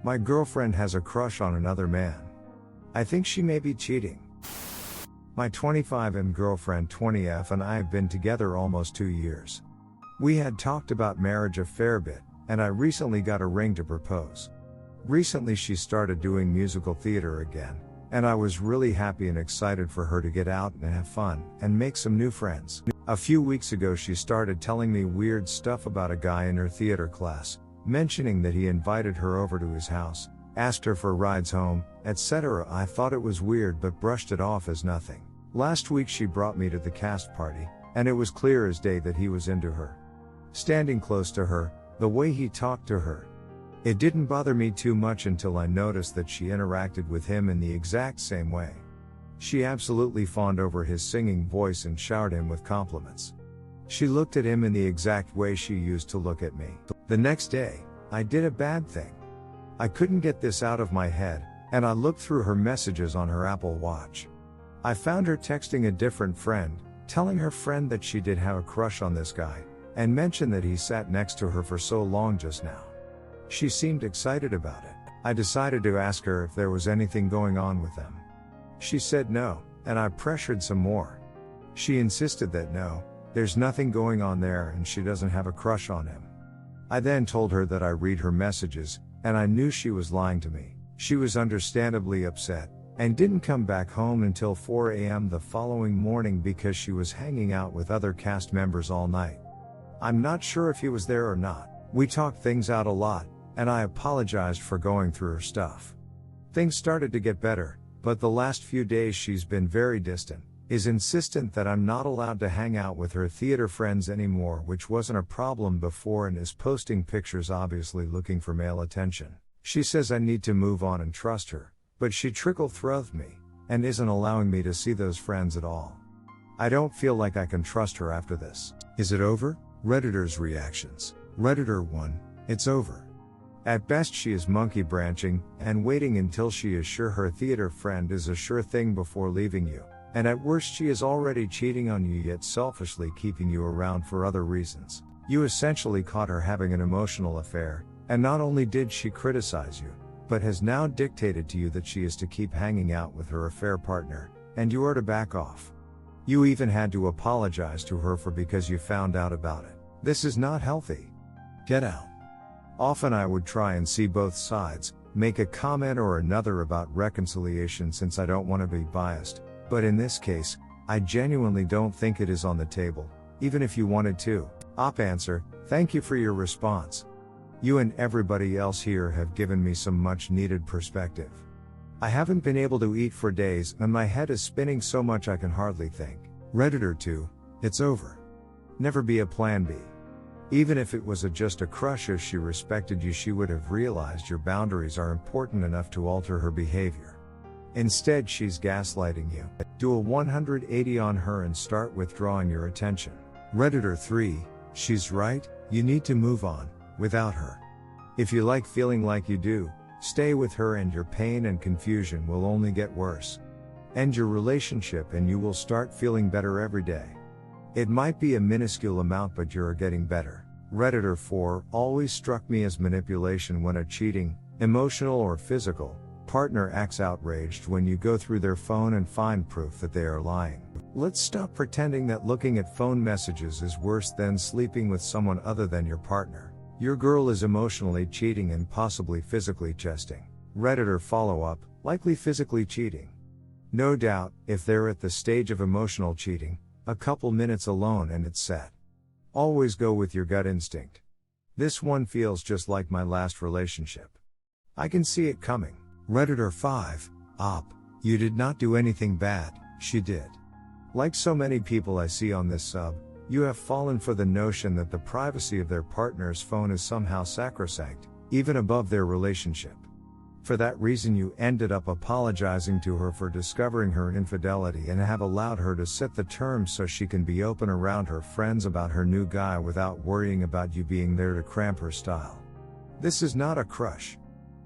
My girlfriend has a crush on another man. I think she may be cheating. My 25M girlfriend 20F and I have been together almost 2 years. We had talked about marriage a fair bit, and I recently got a ring to propose. Recently she started doing musical theater again, and I was really happy and excited for her to get out and have fun, and make some new friends. A few weeks ago she started telling me weird stuff about a guy in her theater class, mentioning that he invited her over to his house, asked her for rides home, etc. I thought it was weird but brushed it off as nothing. Last week she brought me to the cast party, and it was clear as day that he was into her. Standing close to her, the way he talked to her. It didn't bother me too much until I noticed that she interacted with him in the exact same way. She absolutely fawned over his singing voice and showered him with compliments. She looked at him in the exact way she used to look at me. The next day, I did a bad thing. I couldn't get this out of my head, and I looked through her messages on her Apple Watch. I found her texting a different friend, telling her friend that she did have a crush on this guy, and mentioned that he sat next to her for so long just now. She seemed excited about it. I decided to ask her if there was anything going on with them. She said no, and I pressured some more. She insisted that no, there's nothing going on there and she doesn't have a crush on him. I then told her that I read her messages, and I knew she was lying to me. She was understandably upset, and didn't come back home until 4 a.m. the following morning because she was hanging out with other cast members all night. I'm not sure if he was there or not. We talked things out a lot, and I apologized for going through her stuff. Things started to get better, but the last few days she's been very distant, is insistent that I'm not allowed to hang out with her theater friends anymore, which wasn't a problem before, and is posting pictures obviously looking for male attention. She says I need to move on and trust her, but she trickle-throughed me, and isn't allowing me to see those friends at all. I don't feel like I can trust her after this. Is it over? Redditors' reactions. Redditor 1, it's over. At best she is monkey branching, and waiting until she is sure her theater friend is a sure thing before leaving you, and at worst she is already cheating on you yet selfishly keeping you around for other reasons. You essentially caught her having an emotional affair, and not only did she criticize you, but has now dictated to you that she is to keep hanging out with her affair partner, and you are to back off. You even had to apologize to her because you found out about it. This is not healthy. Get out. Often I would try and see both sides, make a comment or another about reconciliation since I don't want to be biased, but in this case, I genuinely don't think it is on the table, even if you wanted to. Op answer, thank you for your response. You and everybody else here have given me some much needed perspective. I haven't been able to eat for days and my head is spinning so much I can hardly think. Redditor 2, it's over. Never be a plan B. Even if it was just a crush, if she respected you she would have realized your boundaries are important enough to alter her behavior. Instead she's gaslighting you. Do a 180 on her and start withdrawing your attention. Redditor 3, she's right, you need to move on, without her. If you like feeling like you do, stay with her and your pain and confusion will only get worse. End your relationship and you will start feeling better every day. It might be a minuscule amount but you're getting better. Redditor 4, always struck me as manipulation when a cheating, emotional or physical, partner acts outraged when you go through their phone and find proof that they are lying. Let's stop pretending that looking at phone messages is worse than sleeping with someone other than your partner. Your girl is emotionally cheating and possibly physically cheating. Redditor follow-up, likely physically cheating. No doubt, if they're at the stage of emotional cheating, a couple minutes alone and it's set. Always go with your gut instinct. This one feels just like my last relationship. I can see it coming. Redditor 5, Op, you did not do anything bad, she did. Like so many people I see on this sub, you have fallen for the notion that the privacy of their partner's phone is somehow sacrosanct, even above their relationship. For that reason you ended up apologizing to her for discovering her infidelity and have allowed her to set the terms so she can be open around her friends about her new guy without worrying about you being there to cramp her style. This is not a crush.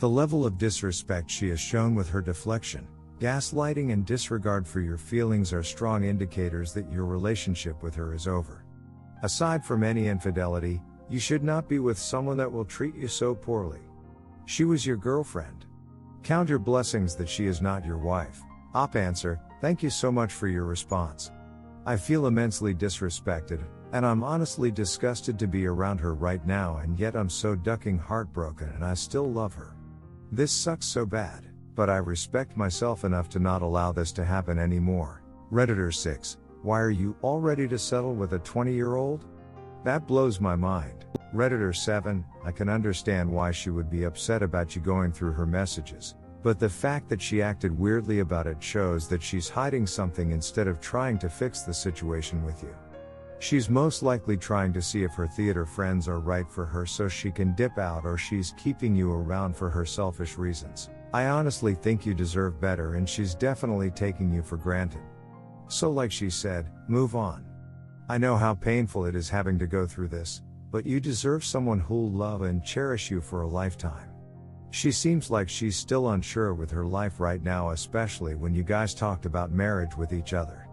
The level of disrespect she has shown with her deflection, gaslighting and disregard for your feelings are strong indicators that your relationship with her is over. Aside from any infidelity, you should not be with someone that will treat you so poorly. She was your girlfriend. Count your blessings that she is not your wife. Op answer, thank you so much for your response. I feel immensely disrespected, and I'm honestly disgusted to be around her right now, and yet I'm so ducking heartbroken and I still love her. This sucks so bad, but I respect myself enough to not allow this to happen anymore. Redditor 6, why are you all ready to settle with a 20-year-old? That blows my mind. Redditor 7, I can understand why she would be upset about you going through her messages, but the fact that she acted weirdly about it shows that she's hiding something instead of trying to fix the situation with you. She's most likely trying to see if her theater friends are right for her so she can dip out, or she's keeping you around for her selfish reasons. I honestly think you deserve better, and she's definitely taking you for granted. So like she said, move on. I know how painful it is having to go through this, but you deserve someone who'll love and cherish you for a lifetime. She seems like she's still unsure with her life right now, especially when you guys talked about marriage with each other.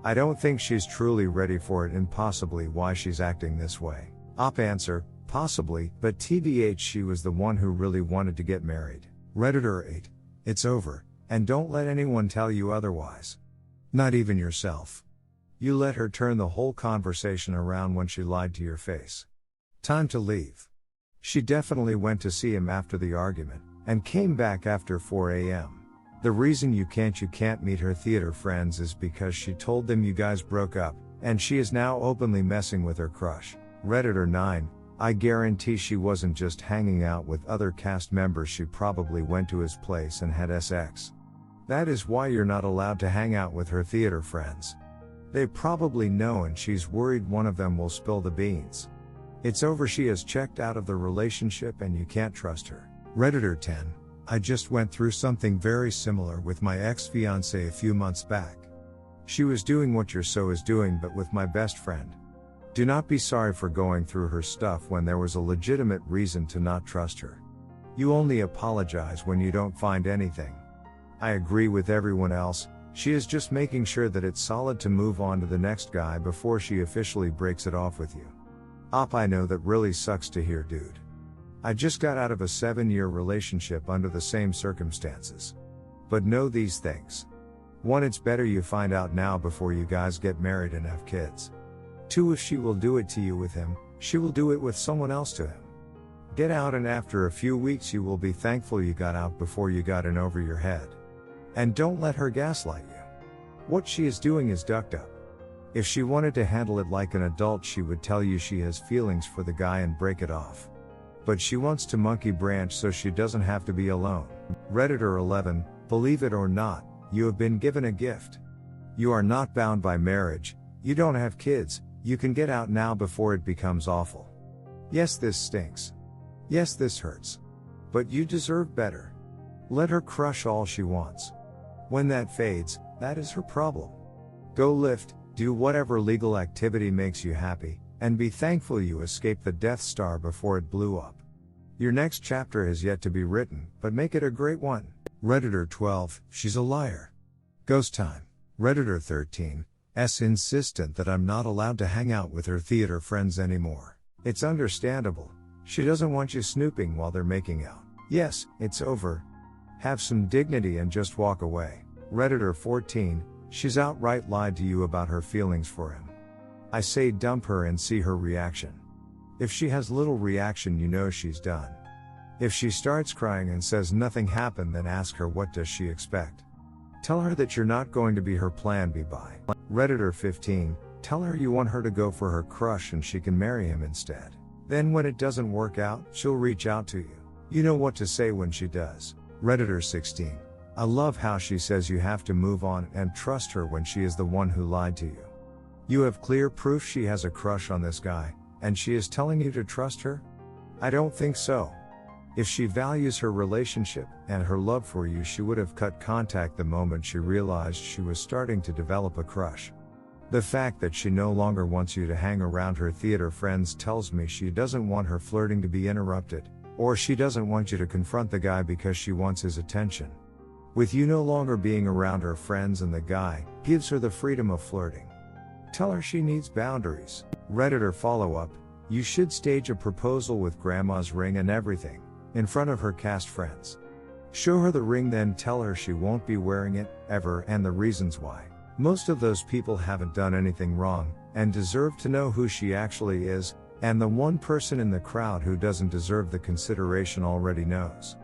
I don't think she's truly ready for it, and possibly why she's acting this way. Op answer, possibly, but TBH, she was the one who really wanted to get married. Redditor 8, it's over, and don't let anyone tell you otherwise. Not even yourself. You let her turn the whole conversation around when she lied to your face. Time to leave. She definitely went to see him after the argument, and came back after 4 a.m. The reason you can't meet her theater friends is because she told them you guys broke up, and she is now openly messing with her crush. Redditor 9, I guarantee she wasn't just hanging out with other cast members, she probably went to his place and had sex. That is why you're not allowed to hang out with her theater friends. They probably know, and she's worried one of them will spill the beans. It's over, she has checked out of the relationship and you can't trust her. Redditor 10, I just went through something very similar with my ex-fiancée a few months back. She was doing what your so is doing, but with my best friend. Do not be sorry for going through her stuff when there was a legitimate reason to not trust her. You only apologize when you don't find anything. I agree with everyone else, she is just making sure that it's solid to move on to the next guy before she officially breaks it off with you. Op, I know that really sucks to hear, dude. I just got out of a 7-year relationship under the same circumstances. But know these things. 1, it's better you find out now before you guys get married and have kids. 2, if she will do it to you with him, she will do it with someone else to him. Get out, and after a few weeks you will be thankful you got out before you got in over your head. And don't let her gaslight you. What she is doing is ducked up. If she wanted to handle it like an adult, she would tell you she has feelings for the guy and break it off. But she wants to monkey branch so she doesn't have to be alone. Redditor 11, believe it or not, you have been given a gift. You are not bound by marriage, you don't have kids, you can get out now before it becomes awful. Yes, this stinks. Yes, this hurts. But you deserve better. Let her crush all she wants. When that fades, that is her problem. Go lift, do whatever legal activity makes you happy, and be thankful you escaped the Death Star before it blew up. Your next chapter has yet to be written, but make it a great one. Redditor 12, she's a liar. Ghost time. Redditor 13, insistent that I'm not allowed to hang out with her theater friends anymore. It's understandable. She doesn't want you snooping while they're making out. Yes, it's over. Have some dignity and just walk away. Redditor 14, she's outright lied to you about her feelings for him. I say dump her and see her reaction. If she has little reaction, you know she's done. If she starts crying and says nothing happened, then ask her what does she expect. Tell her that you're not going to be her plan B. Bye. Redditor 15, tell her you want her to go for her crush and she can marry him instead. Then when it doesn't work out, she'll reach out to you. You know what to say when she does. Redditor 16, I love how she says you have to move on and trust her when she is the one who lied to you. You have clear proof she has a crush on this guy, and she is telling you to trust her? I don't think so. If she values her relationship and her love for you, she would have cut contact the moment she realized she was starting to develop a crush. The fact that she no longer wants you to hang around her theater friends tells me she doesn't want her flirting to be interrupted, or she doesn't want you to confront the guy because she wants his attention. With you no longer being around her friends and the guy gives her the freedom of flirting. Tell her she needs boundaries. Redditor follow-up, you should stage a proposal with grandma's ring and everything. in front of her cast friends. Show her the ring, then tell her she won't be wearing it, ever, and the reasons why. Most of those people haven't done anything wrong, and deserve to know who she actually is, and the one person in the crowd who doesn't deserve the consideration already knows.